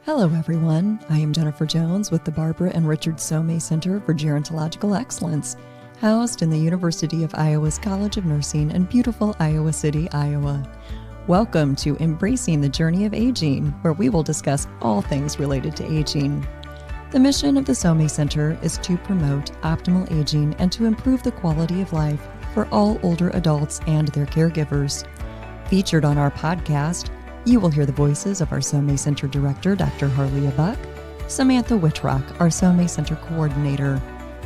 Hello, everyone. I am Jennifer Jones with the Barbara and Richard Csomay Center for Gerontological Excellence, housed in the University of Iowa's College of Nursing in beautiful Iowa City, Iowa. Welcome to Embracing the Journey of Aging, where we will discuss all things related to aging. The mission of the Csomay Center is to promote optimal aging and to improve the quality of life for all older adults and their caregivers. Featured on our podcast, you will hear the voices of our Csomay Center Director, Dr. Harleah Buck, Samantha Whitrock, our Csomay Center Coordinator,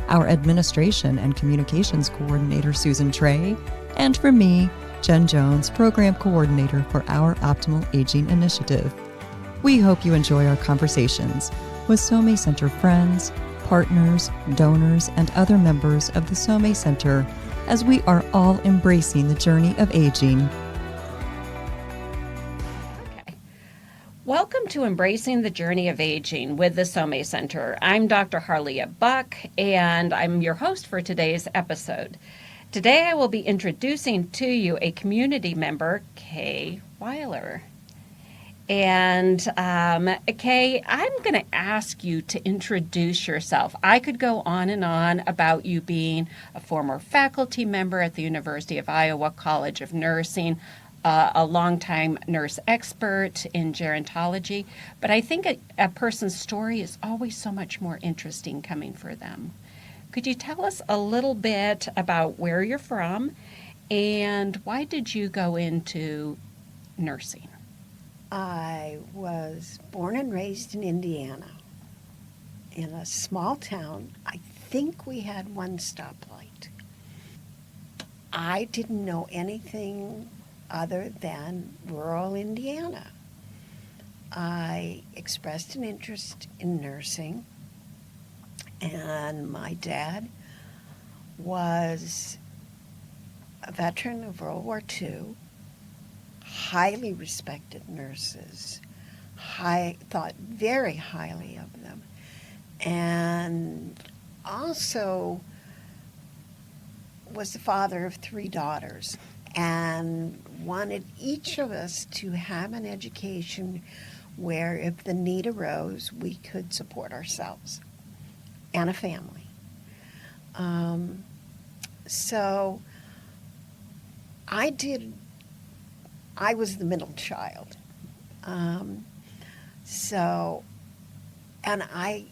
our Administration and Communications Coordinator, Susan Trey, and from me, Jen Jones, Program Coordinator for our Optimal Aging Initiative. We hope you enjoy our conversations with Csomay Center friends, partners, donors, and other members of the Csomay Center as we are all embracing the journey of aging. Welcome to Embracing the Journey of Aging with the Csomay Center. I'm Dr. Harleah Buck, and I'm your host for today's episode. Today I will be introducing to you a community member, Kay Weiler. And Kay, I'm going to ask you to introduce yourself. I could go on and on about you being a former faculty member at the University of Iowa College of Nursing, a longtime nurse expert in gerontology, but I think a person's story is always so much more interesting coming for them. Could you tell us a little bit about where you're from and why did you go into nursing? I was born and raised in Indiana, in a small town. I think we had one stoplight. I didn't know anything other than rural Indiana. I expressed an interest in nursing, and my dad was a veteran of World War II, highly respected nurses, thought very highly of them, and also was the father of 3 daughters, and wanted each of us to have an education where if the need arose, we could support ourselves and a family. So I was the middle child. And I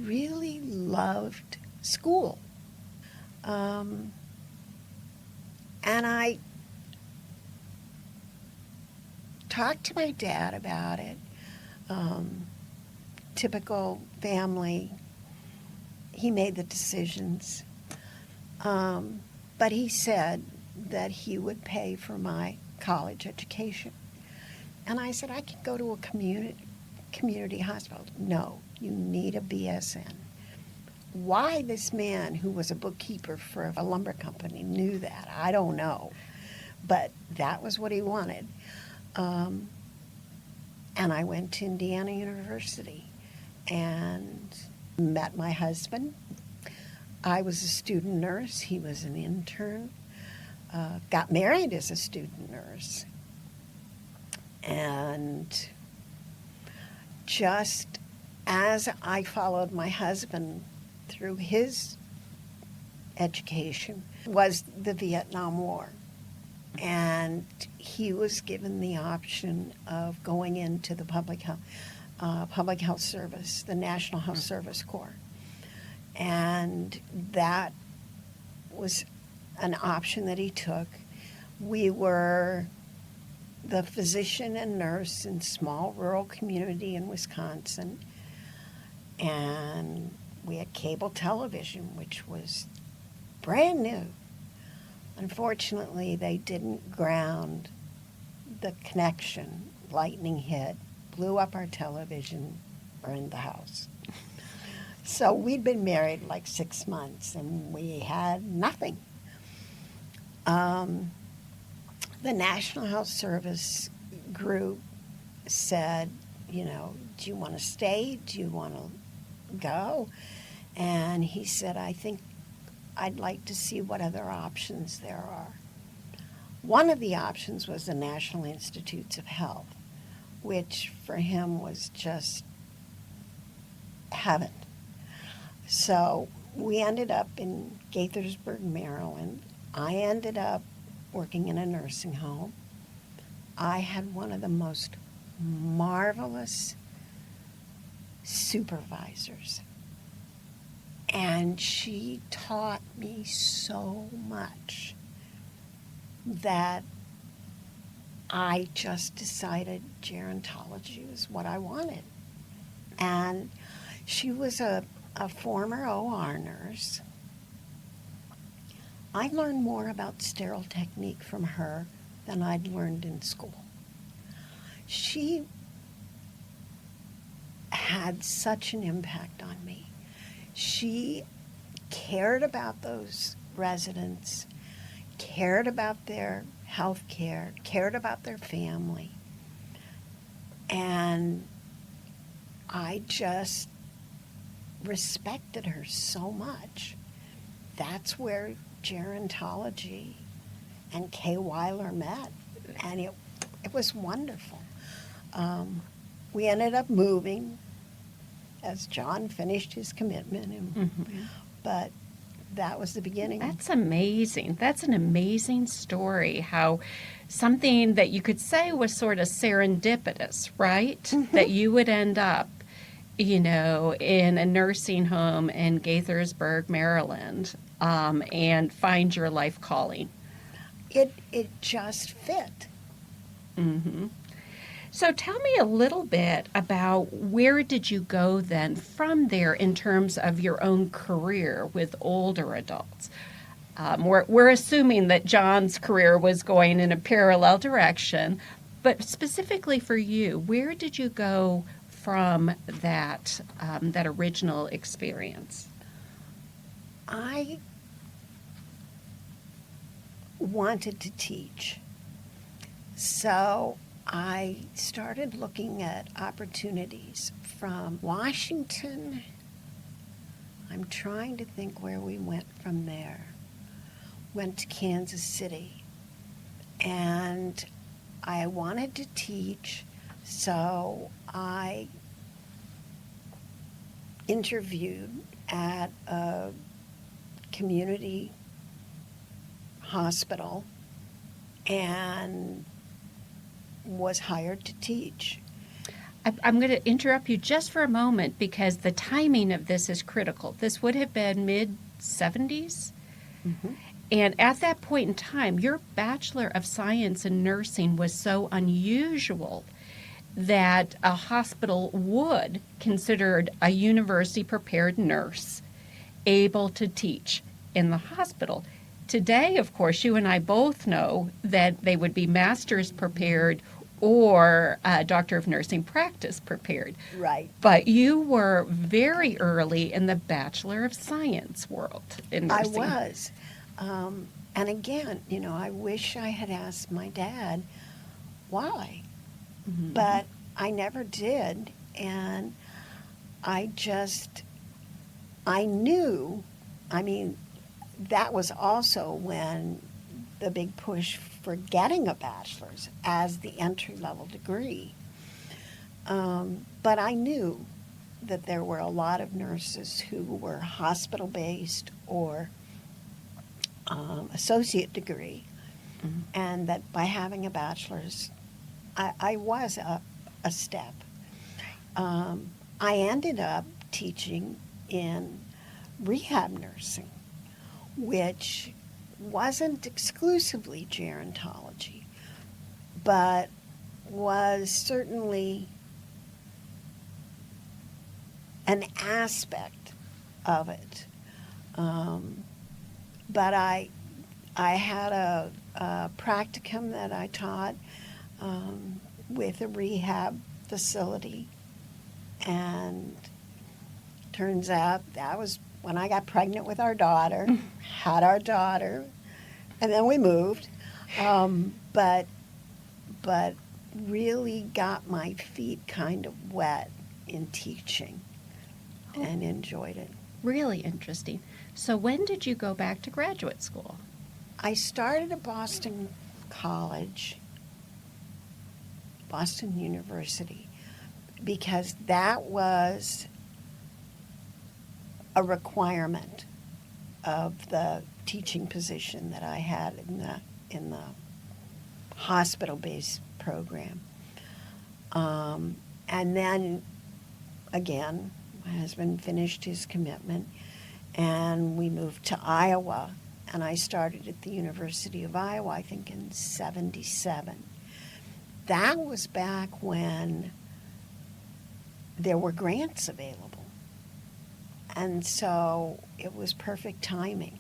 really loved school. And I talked to my dad about it. Typical family. He made the decisions. But he said that he would pay for my college education. And I said, I can go to a community hospital. No, you need a BSN. Why this man, who was a bookkeeper for a lumber company, knew that, I don't know. But that was what he wanted. And I went to Indiana University and met my husband. I was a student nurse. He was an intern. Got married as a student nurse. And just as I followed my husband through his education was the Vietnam War. And he was given the option of going into the public health service, the National Health Service Corps. And that was an option that he took. We were the physician and nurse in a small rural community in Wisconsin. And we had cable television, which was brand new. Unfortunately, they didn't ground the connection. Lightning hit, blew up our television, burned the house. So we'd been married like 6 months, and we had nothing. The National Health Service group said, do you want to stay? Do you want to go? And he said, I think I'd like to see what other options there are. One of the options was the National Institutes of Health, which for him was just heaven. So we ended up in Gaithersburg, Maryland. I ended up working in a nursing home. I had one of the most marvelous supervisors. And she taught me so much that I just decided gerontology was what I wanted. And she was a former OR nurse. I learned more about sterile technique from her than I'd learned in school. She had such an impact on me. She cared about those residents, cared about their health care, cared about their family. And I just respected her so much. That's where gerontology and Kay Weiler met, and it was wonderful. We ended up moving as John finished his commitment, but that was the beginning. That's amazing. That's an amazing story, how something that you could say was sort of serendipitous, right? That you would end up, in a nursing home in Gaithersburg, Maryland, and find your life calling. It just fit. Mm-hmm. So tell me a little bit about where did you go then from there in terms of your own career with older adults? We're assuming that John's career was going in a parallel direction, but specifically for you, where did you go from that original experience? I wanted to teach, so I started looking at opportunities from Washington. I'm trying to think where we went from there. Went to Kansas City, and I wanted to teach, so I interviewed at a community hospital and was hired to teach. I'm going to interrupt you just for a moment because the timing of this is critical. This would have been mid-70s. Mm-hmm. And at that point in time, your Bachelor of Science in Nursing was so unusual that a hospital would consider a university-prepared nurse able to teach in the hospital. Today, of course, you and I both know that they would be master's prepared or Doctor of Nursing practice prepared. Right. But you were very early in the Bachelor of Science world in nursing. I was. And again, I wish I had asked my dad why. Mm-hmm. But I never did. And I knew, that was also when the big push for getting a bachelor's as the entry-level degree. But I knew that there were a lot of nurses who were hospital-based or associate degree, mm-hmm. and that by having a bachelor's, I was a step. I ended up teaching in rehab nursing, which wasn't exclusively gerontology, but was certainly an aspect of it. But I had a practicum that I taught with a rehab facility, and turns out that was when I got pregnant with our daughter, had our daughter, and then we moved. But really got my feet kind of wet in teaching and enjoyed it. Really interesting. So when did you go back to graduate school? I started at Boston College Boston University, because that was a requirement of the teaching position that I had in the hospital-based program. And then, again, my husband finished his commitment, and we moved to Iowa, and I started at the University of Iowa, I think in '77. That was back when there were grants available. And so it was perfect timing,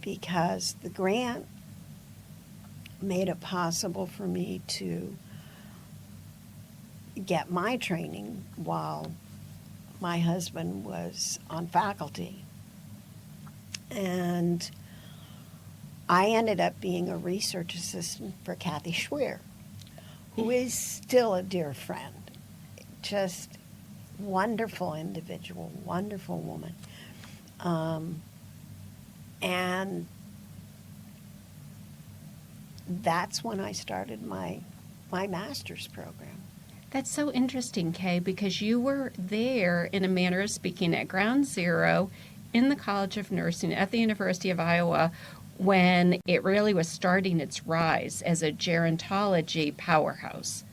because the grant made it possible for me to get my training while my husband was on faculty. And I ended up being a research assistant for Kathy Schweer, who is still a dear friend. Just wonderful individual, wonderful woman. And that's when I started my master's program. That's so interesting, Kay, because you were there, in a manner of speaking, at ground zero in the College of Nursing at the University of Iowa when it really was starting its rise as a gerontology powerhouse.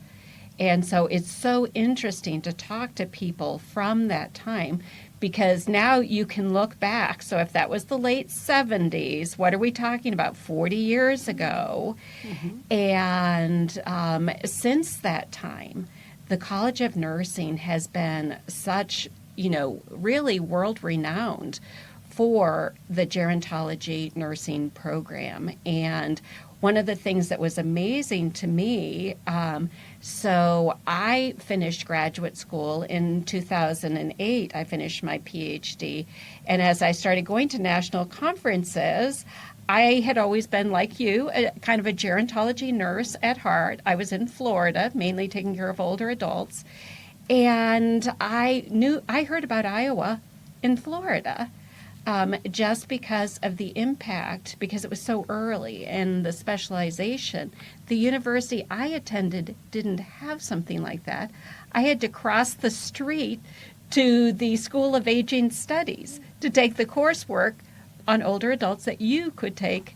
And so it's so interesting to talk to people from that time, because now you can look back. So if that was the late 70s, what are we talking about? 40 years ago. Mm-hmm. And since that time, the College of Nursing has been such, really world-renowned for the gerontology nursing program. And one of the things that was amazing to me, so I finished graduate school in 2008. I finished my PhD. And as I started going to national conferences, I had always been, like you, kind of a gerontology nurse at heart. I was in Florida, mainly taking care of older adults. And I heard about Iowa in Florida. Just because of the impact, because it was so early and the specialization. The university I attended didn't have something like that. I had to cross the street to the School of Aging Studies to take the coursework on older adults that you could take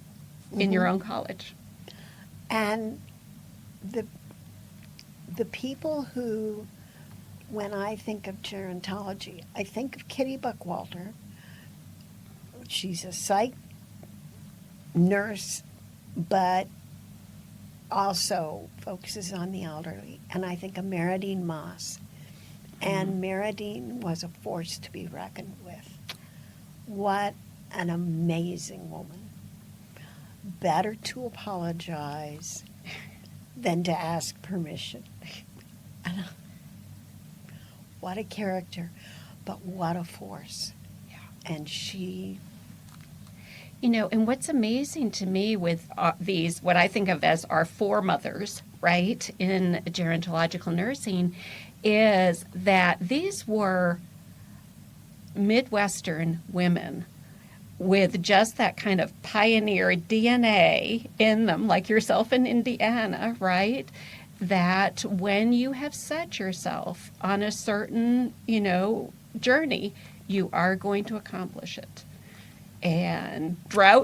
in your own college. And the people who, when I think of gerontology, I think of Kitty Buckwalter. She's a psych nurse, but also focuses on the elderly. And I think of Meridine Moss. And Meridine was a force to be reckoned with. What an amazing woman. Better to apologize than to ask permission. What a character, but what a force. Yeah. And she... and what's amazing to me with these, what I think of as our foremothers, right, in gerontological nursing, is that these were Midwestern women with just that kind of pioneer DNA in them, like yourself in Indiana, right? That when you have set yourself on a certain, journey, you are going to accomplish it. And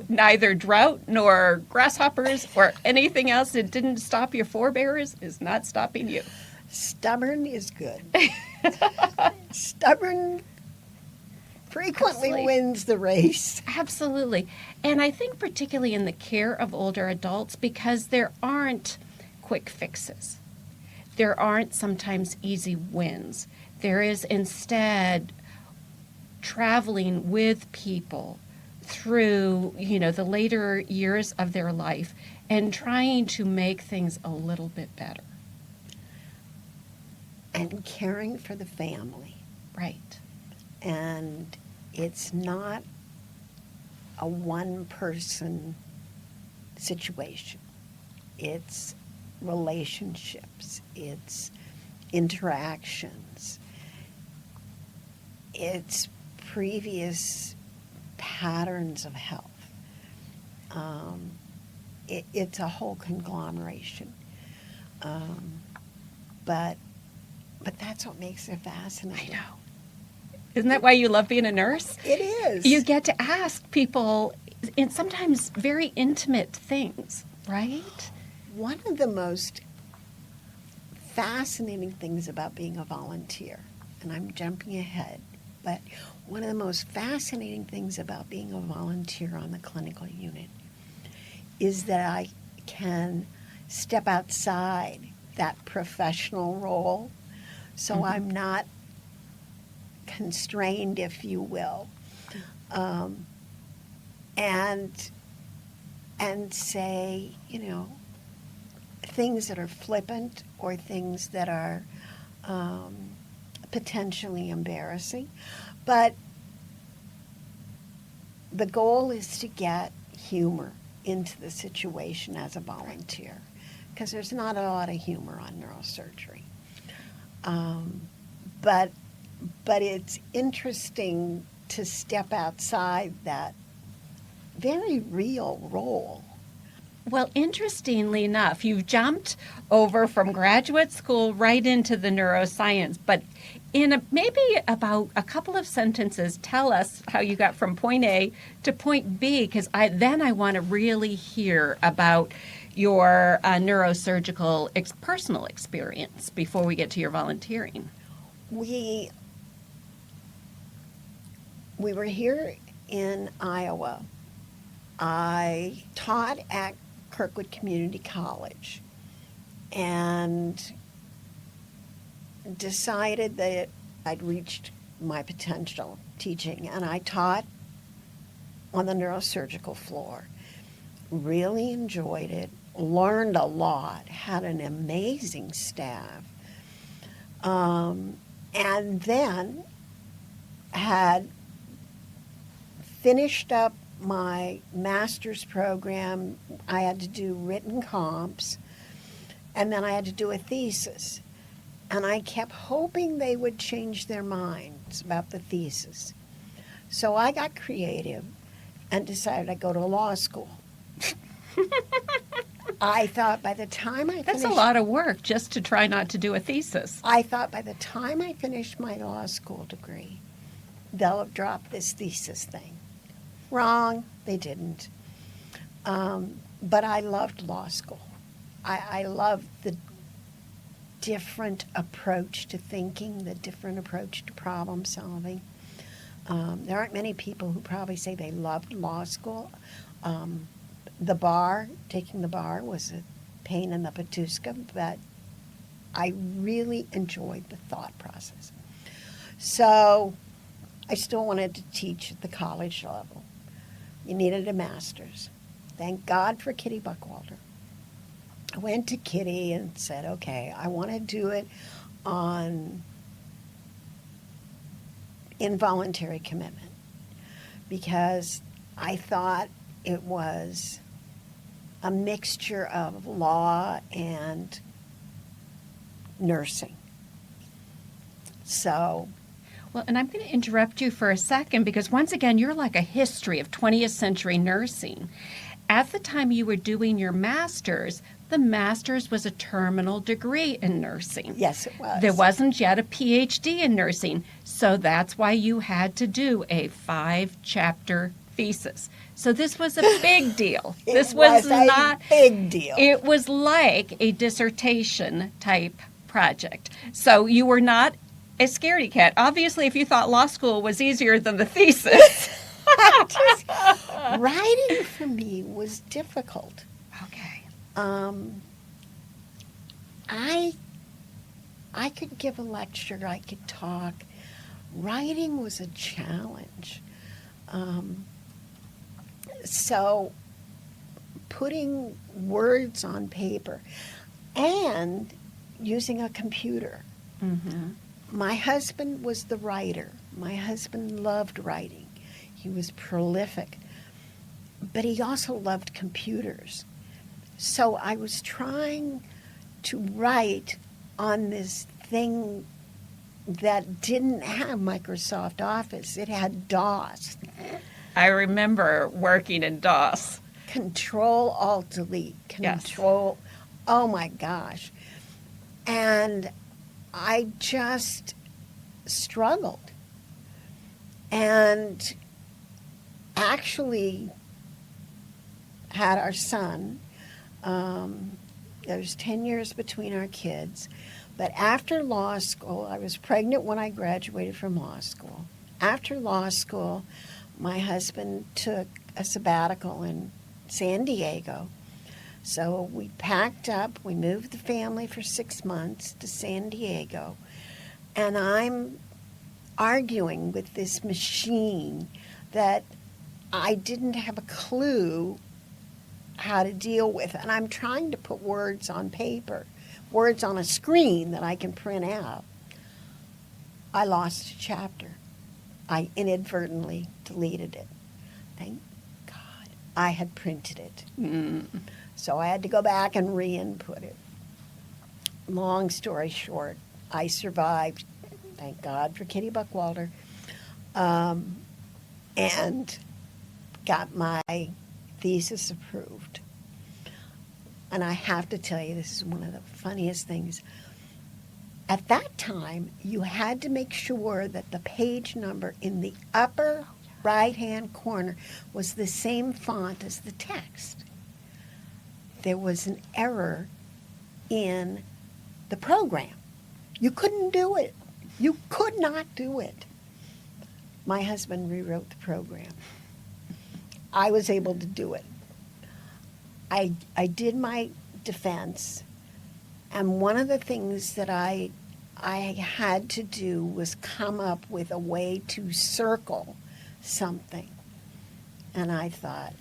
neither drought nor grasshoppers or anything else that didn't stop your forebears is not stopping you. Stubborn is good. Stubborn frequently wins the race. Absolutely. And I think particularly in the care of older adults, because there aren't quick fixes. There aren't sometimes easy wins. There is instead traveling with people through, the later years of their life and trying to make things a little bit better. And caring for the family. Right. And it's not a one-person situation. It's relationships. It's interactions. It's previous patterns of health. It's a whole conglomeration. But that's what makes it fascinating. I know. Isn't that why you love being a nurse? It is. You get to ask people in sometimes very intimate things, right? One of the most fascinating things about being a volunteer, and I'm jumping ahead, but one of the most fascinating things about being a volunteer on the clinical unit is that I can step outside that professional role. So I'm not constrained, if you will, and say, things that are flippant or things that are potentially embarrassing. But the goal is to get humor into the situation as a volunteer, because there's not a lot of humor on neurosurgery. But it's interesting to step outside that very real role. Well, interestingly enough, you've jumped over from graduate school right into the neuroscience, but in maybe about a couple of sentences, tell us how you got from point A to point B, because I want to really hear about your neurosurgical personal experience before we get to your volunteering. We were here in Iowa. I taught at Kirkwood Community College and decided that I'd reached my potential teaching, and I taught on the neurosurgical floor. Really enjoyed it, learned a lot, had an amazing staff, and then had finished up my master's program. I had to do written comps, and then I had to do a thesis. And I kept hoping they would change their minds about the thesis. So I got creative and decided I'd go to law school. I thought by the time I finished... That's a lot of work just to try not to do a thesis. I thought by the time I finished my law school degree, they'll have dropped this thesis thing. Wrong, they didn't. But I loved law school. I loved the different approach to thinking, the different approach to problem solving. There aren't many people who probably say they loved law school. Taking the bar was a pain in the patuska, but I really enjoyed the thought process. So I still wanted to teach at the college level. You needed a master's. Thank God for Kitty Buckwalter. I went to Kitty and said, okay, I want to do it on involuntary commitment, because I thought it was a mixture of law and nursing. So... Well, and I'm going to interrupt you for a second, because once again, you're like a history of 20th century nursing. At the time you were doing your master's, the master's was a terminal degree in nursing. Yes, it was. There wasn't yet a PhD in nursing, so that's why you had to do a 5-chapter thesis. So this was a big deal. This was not a big deal. It was like a dissertation type project. So you were not a scaredy cat. Obviously, if you thought law school was easier than the thesis. Writing for me was difficult. Okay. I could give a lecture, I could talk. Writing was a challenge. So putting words on paper and using a computer. Mm-hmm. My husband was the writer. My husband loved writing. He was prolific. But he also loved computers. So I was trying to write on this thing that didn't have Microsoft Office. It had DOS. I remember working in DOS. Control-Alt-Delete. Control. Yes. Oh, my gosh. And I just struggled. And actually had our son. There's 10 years between our kids. But after law school, I was pregnant when I graduated from law school. After law school, my husband took a sabbatical in San Diego. So we packed up, we moved the family for 6 months to San Diego. And I'm arguing with this machine that I didn't have a clue how to deal with. And I'm trying to put words on paper, words on a screen that I can print out. I lost a chapter. I inadvertently deleted it. Thank God I had printed it. So I had to go back and re-input it. Long story short, I survived. Thank God for Kitty Buckwalter. And got my thesis approved. And I have to tell you, this is one of the funniest things. At that time, you had to make sure that the page number in the upper right-hand corner was the same font as the text. There was an error in the program. You couldn't do it. You could not do it. My husband rewrote the program. I was able to do it. I did my defense, and one of the things that I had to do was come up with a way to circle something. And I thought,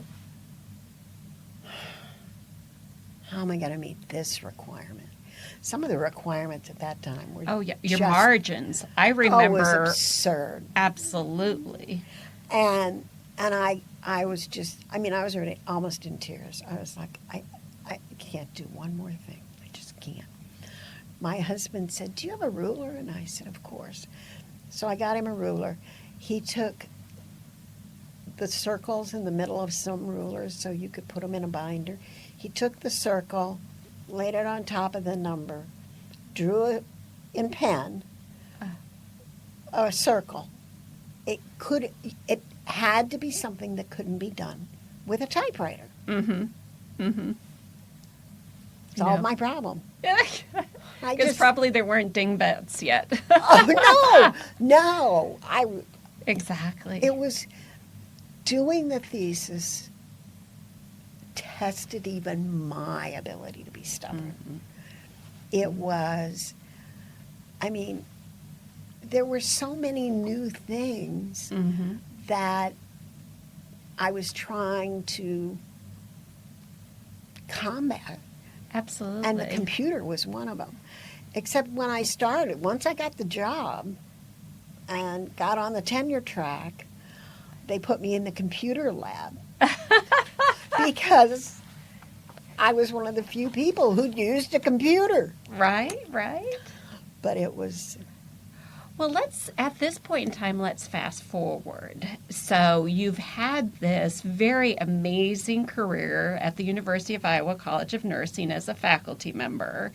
how am I going to meet this requirement? Some of the requirements at that time were your margins. I remember. It was absurd. Absolutely. And I was just, I was already almost in tears. I was like, I can't do one more thing. I just can't. My husband said, do you have a ruler? And I said, of course. So I got him a ruler. He took the circles in the middle of some rulers so you could put them in a binder. He took the circle, laid it on top of the number, drew it in pen, a circle. It had to be something that couldn't be done with a typewriter. Solved my problem. Because probably there weren't dingbats yet. No. Exactly. It was doing the thesis tested even my ability to be stubborn. It was, there were so many new things that I was trying to combat. Absolutely. And the computer was one of them. Except when I started, once I got the job and got on the tenure track, they put me in the computer lab. Because I was one of the few people who'd used a computer. Right. But it was... Well, at this point in time, let's fast forward. So you've had this very amazing career at the University of Iowa College of Nursing as a faculty member.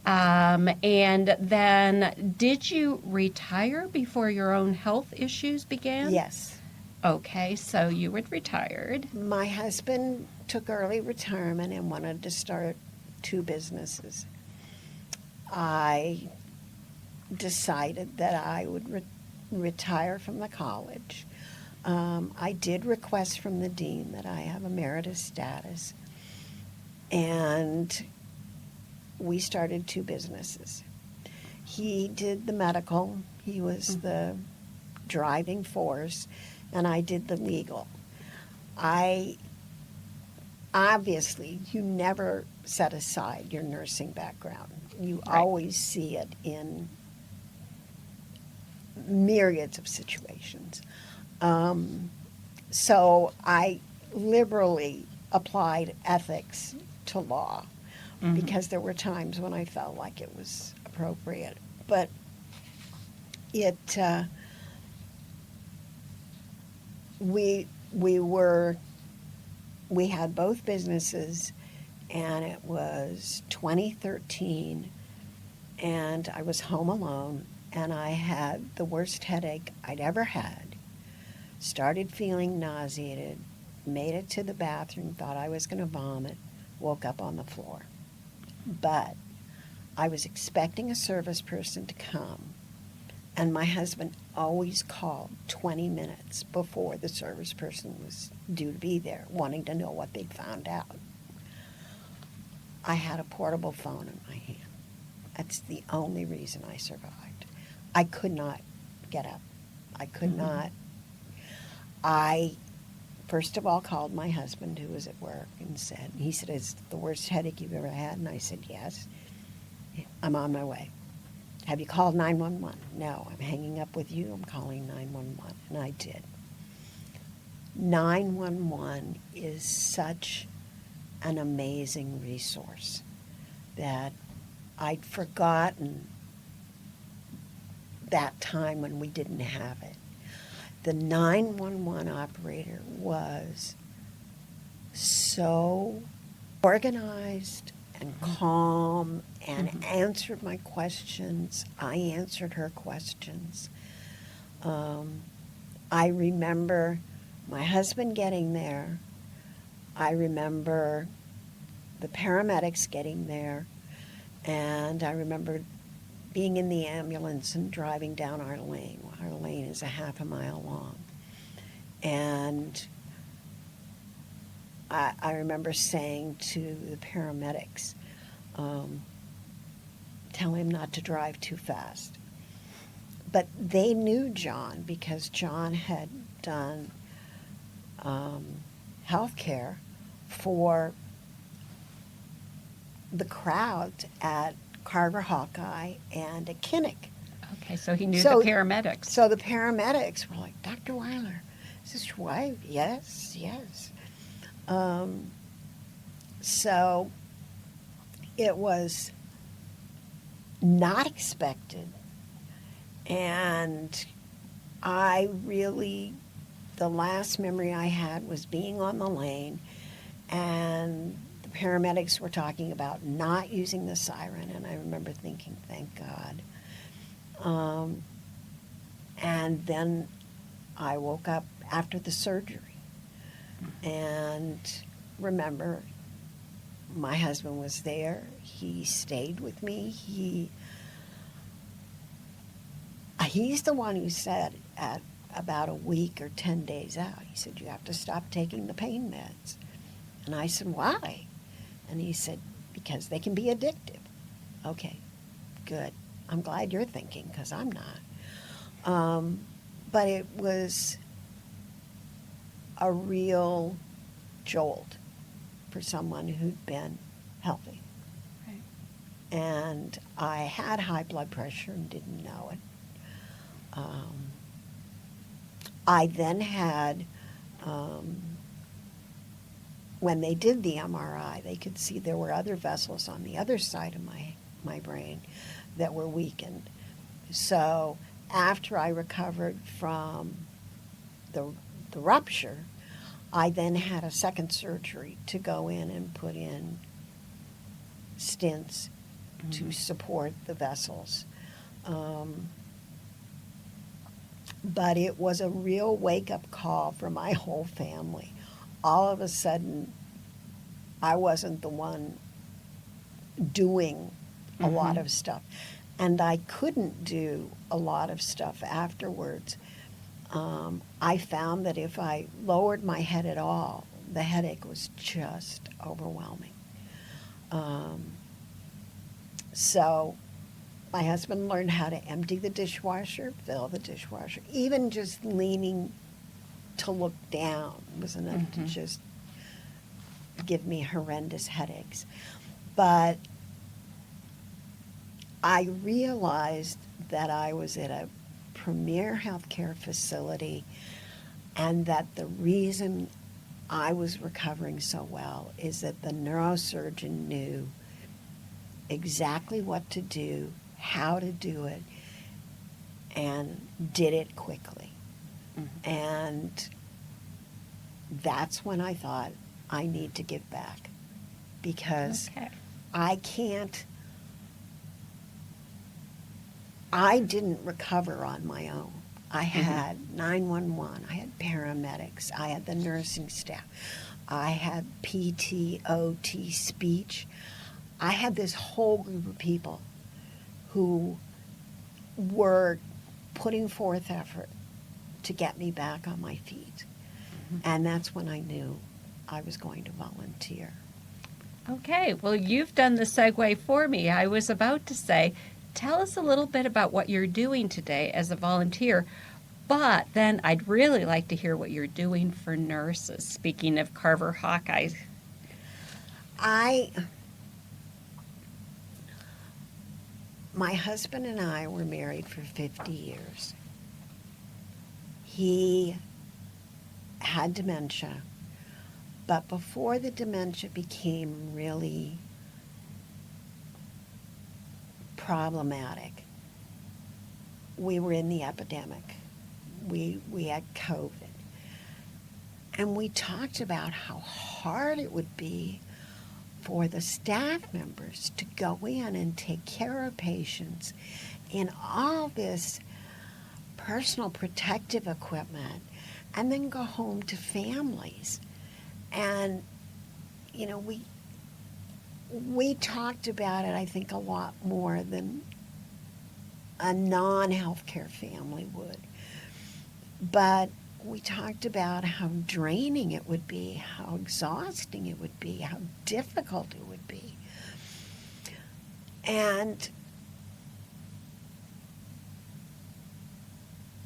And then did you retire before your own health issues began? Yes. Okay, so you were retired. My husband took early retirement and wanted to start 2 businesses. I decided that I would retire from the college. I did request from the dean that I have emeritus status, and we started 2 businesses. He did the medical. He was the driving force, and I did the legal. Obviously, you never set aside your nursing background. You always see it in myriads of situations. So I liberally applied ethics to law because there were times when I felt like it was appropriate. But we had both businesses, and it was 2013, and I was home alone, and I had the worst headache I'd ever had. Started feeling nauseated, made it to the bathroom, thought I was going to vomit, woke up on the floor. But I was expecting a service person to come, and my husband always called 20 minutes before the service person was due to be there, wanting to know what they'd found out. I had a portable phone in my hand. That's the only reason I survived. I could not get up. I could not. I, first of all, called my husband, who was at work, and he said, "Is it the worst headache you've ever had?" And I said, "Yes. I'm on my way." "Have you called 911? "No, I'm hanging up with you. I'm calling 911. And I did. 911 is such an amazing resource that I'd forgotten that time when we didn't have it. The 911 operator was so organized and calm and answered my questions. I answered her questions. I remember my husband getting there. I remember the paramedics getting there. And I remember being in the ambulance and driving down our lane. Our lane is a half a mile long. And I remember saying to the paramedics, tell him not to drive too fast. But they knew John because John had done health care for the crowd at Carver Hawkeye and at Kinnick. Okay, so he knew the paramedics. So the paramedics were like, "Dr. Weiler, is this your wife?" "Yes, yes." So it was not expected. And the last memory I had was being on the lane, and the paramedics were talking about not using the siren, and I remember thinking, thank God. And then I woke up after the surgery, and remember, my husband was there. He stayed with me. He's the one who said at about a week or 10 days out, he said, "You have to stop taking the pain meds." And I said, "Why?" And he said, "Because they can be addictive." Okay, good. I'm glad you're thinking, because I'm not. But it was a real jolt for someone who'd been healthy. Right. And I had high blood pressure and didn't know it. I then had, when they did the MRI, they could see there were other vessels on the other side of my brain that were weakened. So after I recovered from the rupture, I then had a second surgery to go in and put in stents to support the vessels. But it was a real wake-up call for my whole family. All of a sudden, I wasn't the one doing a lot of stuff. And I couldn't do a lot of stuff afterwards. I found that if I lowered my head at all, the headache was just overwhelming. So my husband learned how to empty the dishwasher, fill the dishwasher. Even just leaning to look down was enough to just give me horrendous headaches. But I realized that I was at a premier healthcare facility, and that the reason I was recovering so well is that the neurosurgeon knew exactly what to do, how to do it, and did it quickly. And that's when I thought, I need to give back, because I can't I didn't recover on my own. I had 911, I had paramedics, I had the nursing staff, I had PT, OT, speech. I had this whole group of people who were putting forth effort to get me back on my feet. And that's when I knew I was going to volunteer. Okay, well, you've done the segue for me. I was about to say, tell us a little bit about what you're doing today as a volunteer, but then I'd really like to hear what you're doing for nurses. Speaking of Carver Hawkeyes. My husband and I were married for 50 years. He had dementia, but before the dementia became really problematic, we were in the epidemic. We had COVID. And we talked about how hard it would be for the staff members to go in and take care of patients in all this personal protective equipment and then go home to families. And, you know, we talked about it, I think, a lot more than a non-healthcare family would. But we talked about how draining it would be, how exhausting it would be, how difficult it would be. And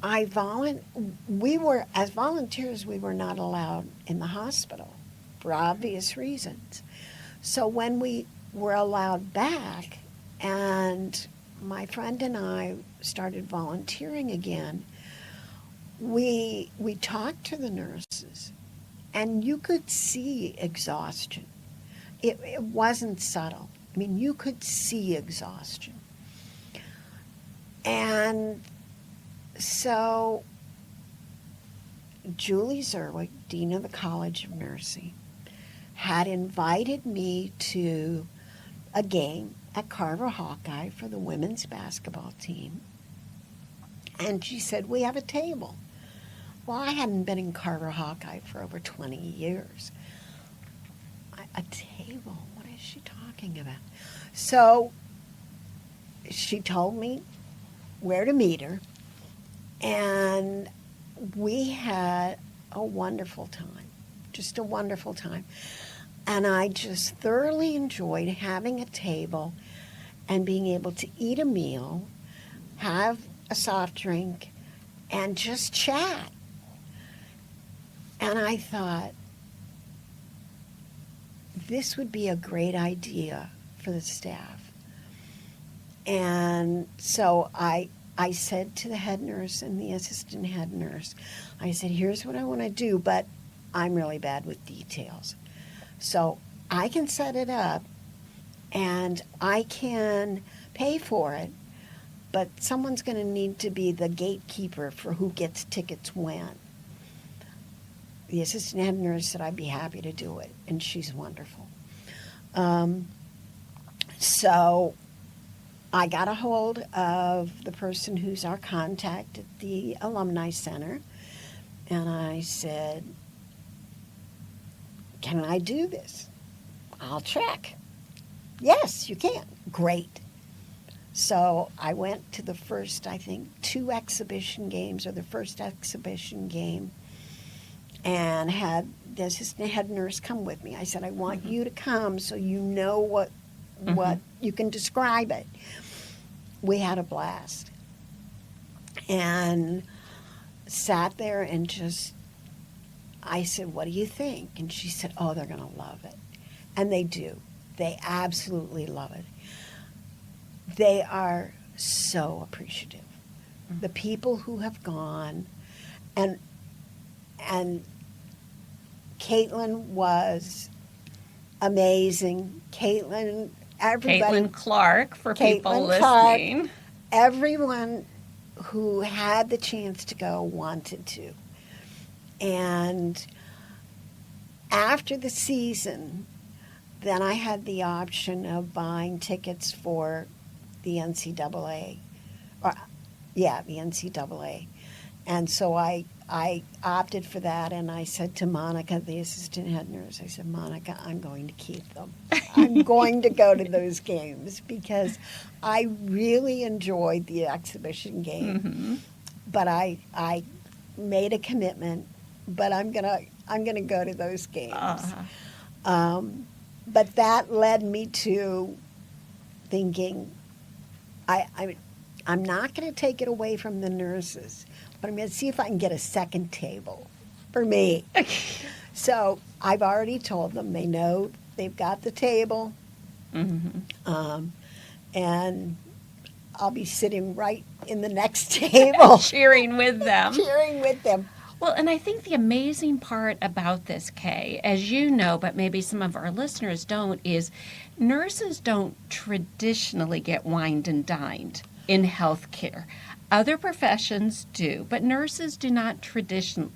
as volunteers, we were not allowed in the hospital for obvious reasons. So when we were allowed back and my friend and I started volunteering again, we talked to the nurses, and you could see exhaustion. It wasn't subtle. I mean, you could see exhaustion. And so Julie Zerwig, Dean of the College of Nursing, had invited me to a game at Carver Hawkeye for the women's basketball team. And she said, we have a table. Well, I hadn't been in Carver Hawkeye for over 20 years. A table? What is she talking about? So she told me where to meet her, and we had a wonderful time, just a wonderful time. And I just thoroughly enjoyed having a table and being able to eat a meal, have a soft drink, and just chat. And I thought, this would be a great idea for the staff. And so I said to the head nurse and the assistant head nurse, I said, here's what I want to do, but I'm really bad with details. So I can set it up and I can pay for it, but someone's going to need to be the gatekeeper for who gets tickets when. The assistant head nurse said I'd be happy to do it, and she's wonderful. So I got a hold of the person who's our contact at the Alumni Center, and I said, can I do this? I'll check. Yes, you can. Great. So I went to the first, I think, 2 exhibition games, or the first exhibition game, and had the assistant head nurse come with me. I said, I want you to come so you know what you can describe it. We had a blast. And sat there and just, I said, what do you think? And she said, oh, they're going to love it. And they do. They absolutely love it. They are so appreciative. The people who have gone, and Caitlin was amazing. Caitlin, everybody. Caitlin Clark, for people Caitlin Clark, listening. everyone who had the chance to go wanted to. And after the season, then I had the option of buying tickets for the NCAA or, yeah, the NCAA. And so I opted for that, and I said to Monica, the assistant head nurse, I said, Monica, I'm going to keep them. I'm going to go to those games because I really enjoyed the exhibition game. Mm-hmm. But I made a commitment, but I'm gonna go to those games. Uh-huh. But that led me to thinking, I'm not going to take it away from the nurses, but I'm going to see if I can get a second table for me. So I've already told them, they know they've got the table, Mm-hmm. and I'll be sitting right in the next table Cheering with them. cheering with them. Well, and I think the amazing part about this, Kay, as you know, but maybe some of our listeners don't, is nurses don't traditionally get wined and dined in healthcare. Other professions do, but nurses do not traditionally.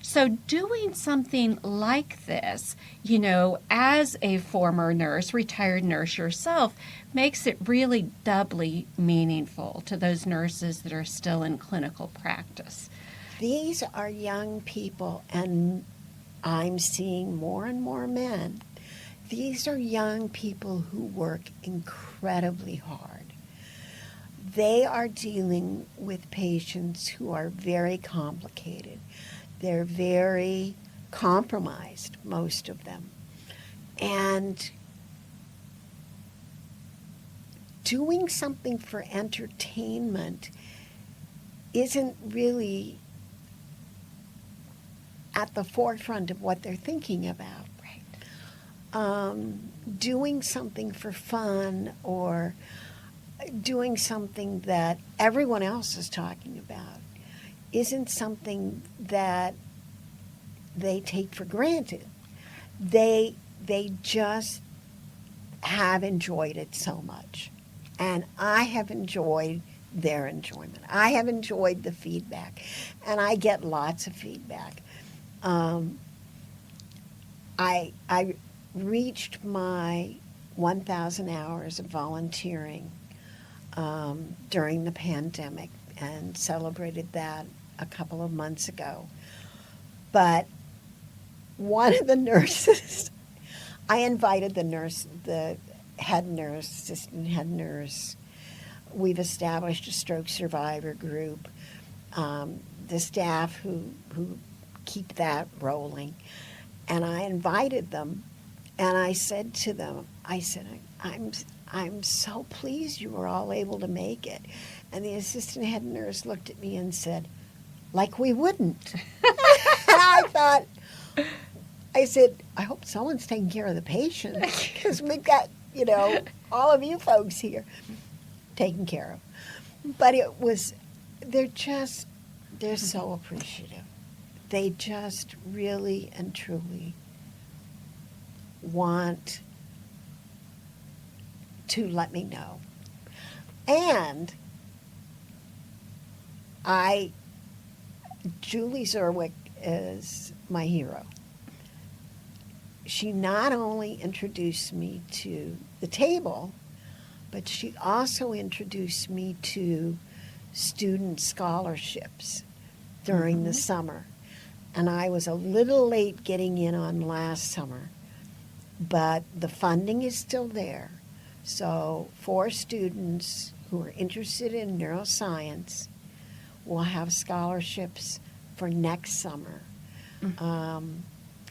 So doing something like this, you know, as a former nurse, retired nurse yourself, makes it really doubly meaningful to those nurses that are still in clinical practice. These are young people, and I'm seeing more and more men. These are young people who work incredibly hard. They are dealing with patients who are very complicated. They're very compromised, most of them. And doing something for entertainment isn't really at the forefront of what they're thinking about. Right. Doing something for fun or doing something that everyone else is talking about isn't something that they take for granted. They just have enjoyed it so much. And I have enjoyed their enjoyment. I have enjoyed the feedback. And I get lots of feedback. I reached my 1,000 hours of volunteering during the pandemic and celebrated that a couple of months ago. But one of the nurses, I invited the head nurse, assistant head nurse. We've established a stroke survivor group. The staff who keep that rolling. And I invited them, and I said to them, I'm so pleased you were all able to make it. And the assistant head nurse looked at me and said, like we wouldn't. And I said, I hope someone's taking care of the patients, because we've got, all of you folks here taken care of. But they're so appreciative. They just really and truly want to let me know. And Julie Zerwick is my hero. She not only introduced me to the table, but she also introduced me to student scholarships during the summer. And I was a little late getting in on last summer, but the funding is still there. So 4 students who are interested in neuroscience will have scholarships for next summer,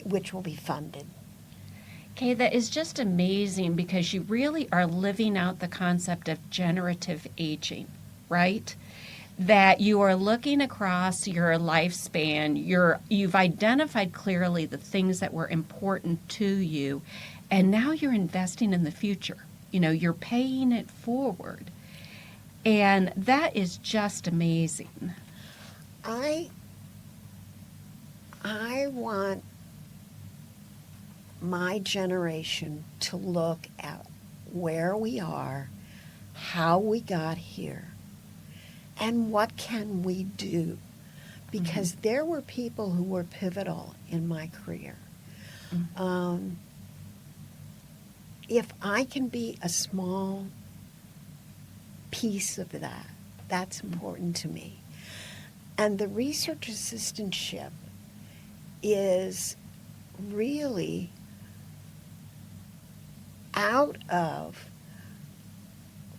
which will be funded. Kay, that is just amazing because you really are living out the concept of generative aging, right? That you are looking across your lifespan, you've identified clearly the things that were important to you, and now you're investing in the future. You're paying it forward. And that is just amazing. I want my generation to look at where we are, how we got here, and what can we do? Because there were people who were pivotal in my career. If I can be a small piece of that, That's important to me. And the research assistantship is really out of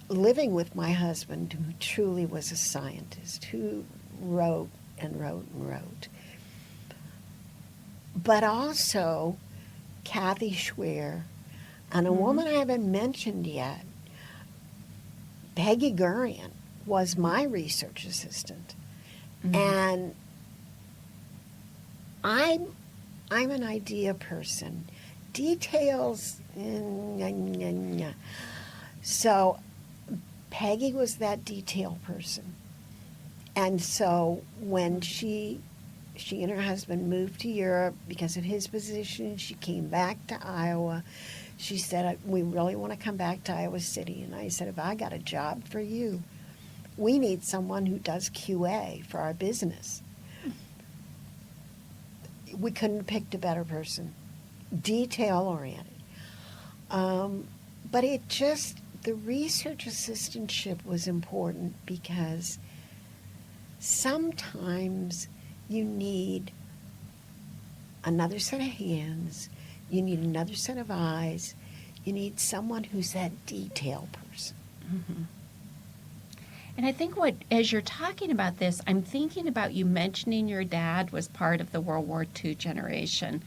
living with my husband, who truly was a scientist, who wrote and wrote and wrote. But also Kathy Schwer, and a woman I haven't mentioned yet, Peggy Gurian, was my research assistant. And I'm an idea person. Details, so Peggy was that detail person. And so when she and her husband moved to Europe because of his position, she came back to Iowa. She said, we really want to come back to Iowa City. And I said, if I got a job for you, we need someone who does QA for our business. We couldn't have picked a better person, detail-oriented. But the research assistantship was important because sometimes you need another set of hands, you need another set of eyes, you need someone who's that detail person. Mm-hmm. And I think as you're talking about this, I'm thinking about you mentioning your dad was part of the World War II generation.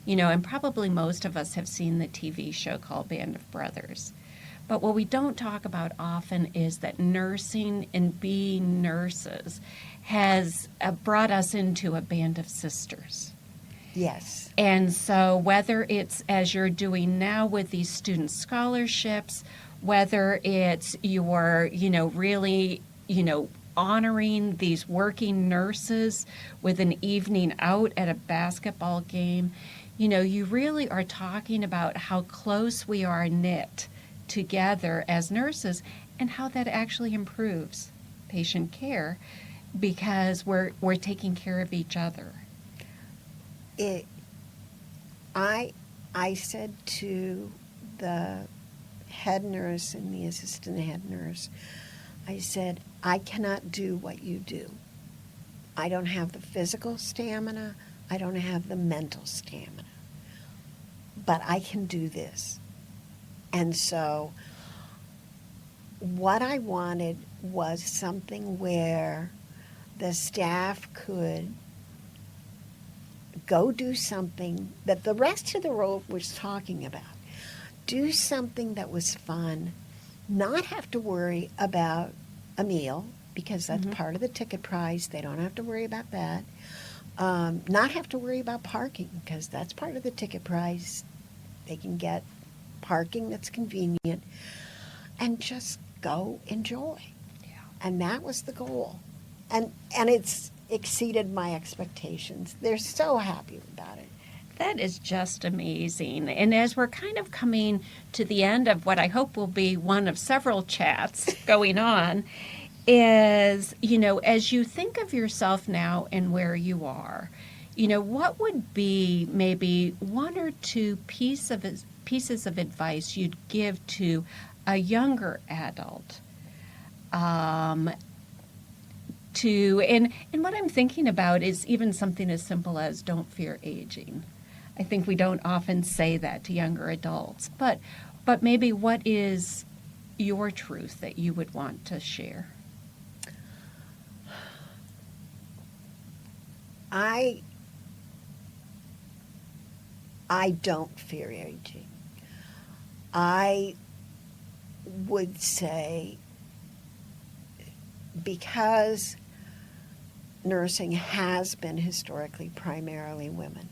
And probably most of us have seen the TV show called Band of Brothers. But what we don't talk about often is that nursing and being nurses has brought us into a band of sisters. Yes. And so whether it's as you're doing now with these student scholarships, whether it's your, really, honoring these working nurses with an evening out at a basketball game, you really are talking about how close we are knit together as nurses and how that actually improves patient care because we're taking care of each other. I said to the head nurse and the assistant head nurse, I said, I cannot do what you do. I don't have the physical stamina. I don't have the mental stamina. But I can do this. And so what I wanted was something where the staff could go do something that the rest of the world was talking about. Do something that was fun, not have to worry about a meal, because that's part of the ticket price. They don't have to worry about that. Not have to worry about parking, because that's part of the ticket price. They can get parking that's convenient, and just go enjoy. Yeah. And that was the goal. And it's exceeded my expectations. They're so happy about it. That is just amazing. And as we're kind of coming to the end of what I hope will be one of several chats going on, is, as you think of yourself now and where you are, what would be maybe one or two pieces of advice you'd give to a younger adult? And what I'm thinking about is even something as simple as don't fear aging. I think we don't often say that to younger adults, but maybe what is your truth that you would want to share? I don't fear aging. I would say, because nursing has been historically primarily women,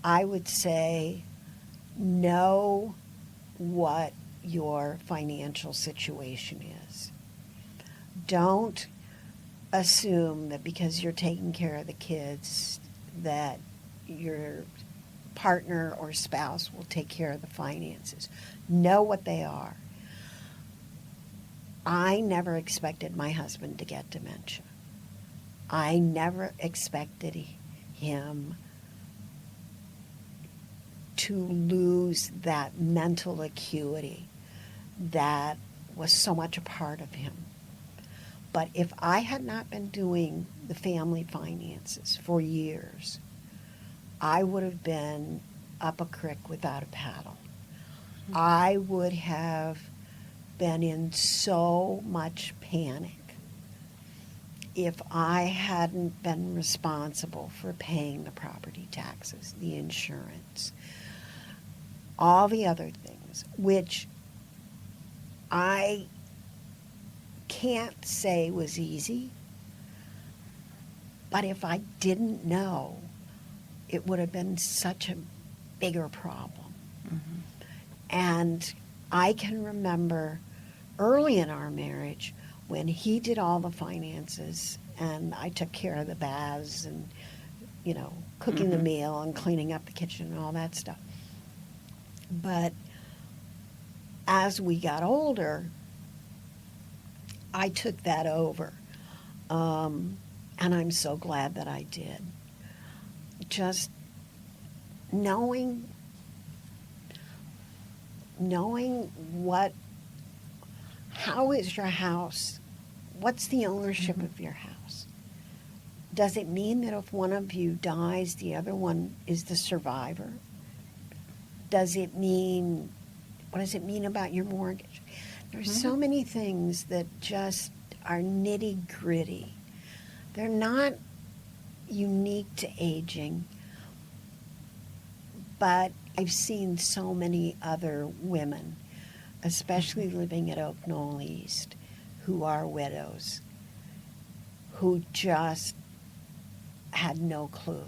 I would say know what your financial situation is. Don't assume that because you're taking care of the kids that your partner or spouse will take care of the finances. Know what they are. I never expected my husband to get dementia. I never expected him to lose that mental acuity that was so much a part of him. But if I had not been doing the family finances for years, I would have been up a creek without a paddle. I would have been in so much panic if I hadn't been responsible for paying the property taxes, the insurance, all the other things, which I can't say was easy, but if I didn't know, it would have been such a bigger problem. And I can remember early in our marriage when he did all the finances and I took care of the baths and, cooking the meal and cleaning up the kitchen and all that stuff. But as we got older, I took that over. And I'm so glad that I did. Just knowing how is your house, what's the ownership of your house? Does it mean that if one of you dies, the other one is the survivor? What does it mean about your mortgage? There's so many things that just are nitty-gritty. They're not unique to aging, but I've seen so many other women, especially living at Oak Knoll East, who are widows, who just had no clue.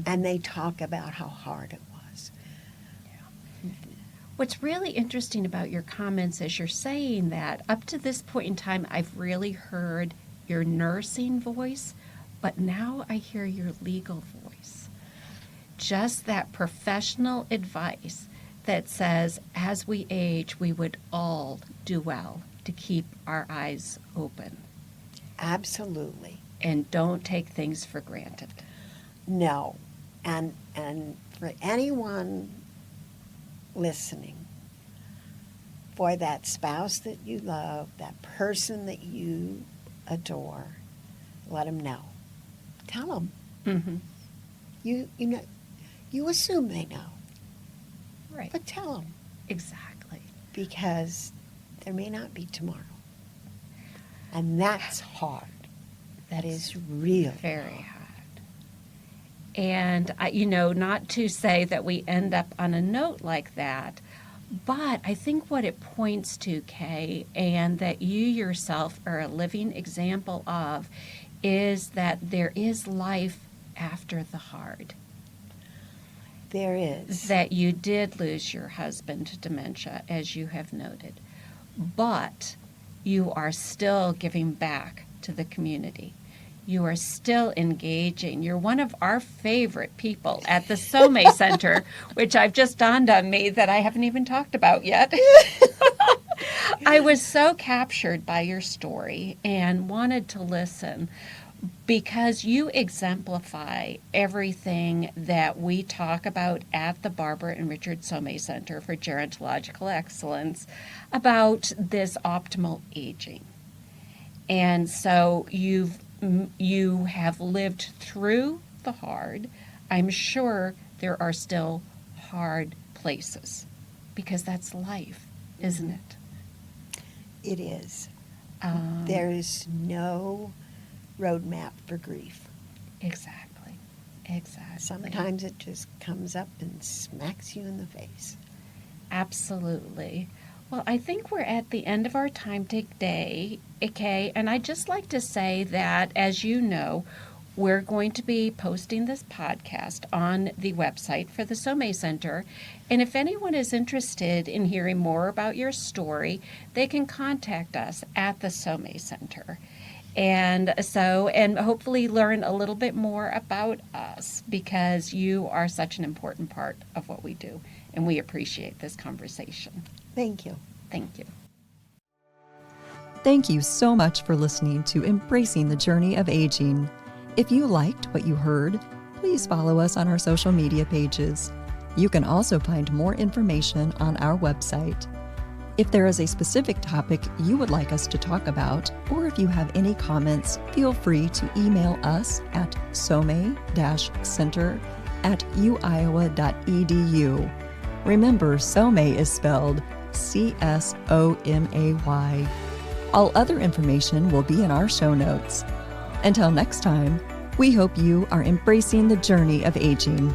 And they talk about how hard it was. What's really interesting about your comments is you're saying that up to this point in time, I've really heard your nursing voice, but now I hear your legal voice. Just that professional advice that says, as we age, we would all do well to keep our eyes open. Absolutely. And don't take things for granted. No. And for anyone listening, for that spouse that you love, that person that you adore, let them know. Tell them. Mm-hmm. You assume they know. Right. But tell them. Exactly. Because there may not be tomorrow. And that's hard. That is really very hard. And, not to say that we end up on a note like that, but I think what it points to, Kay, and that you yourself are a living example of, is that there is life after the hard. There is. That you did lose your husband to dementia, as you have noted, but you are still giving back to the community. You are still engaging. You're one of our favorite people at the Csomay Center, which I've just dawned on me that I haven't even talked about yet. I was so captured by your story and wanted to listen because you exemplify everything that we talk about at the Barbara and Richard Csomay Center for Gerontological Excellence about this optimal aging. And so you have lived through the hard. I'm sure there are still hard places because that's life, isn't it? It is. There is no roadmap for grief. Exactly. Sometimes it just comes up and smacks you in the face. Absolutely. Well, I think we're at the end of our time today, Kay, and I'd just like to say that, as you know, we're going to be posting this podcast on the website for the Csomay Center, and if anyone is interested in hearing more about your story, they can contact us at the Csomay Center. And hopefully learn a little bit more about us because you are such an important part of what we do, and we appreciate this conversation. Thank you. Thank you. Thank you so much for listening to Embracing the Journey of Aging. If you liked what you heard, please follow us on our social media pages. You can also find more information on our website. If there is a specific topic you would like us to talk about, or if you have any comments, feel free to email us at somay-center@uiowa.edu. Remember, Csomay is spelled Csomay. All other information will be in our show notes. Until next time, we hope you are embracing the journey of aging.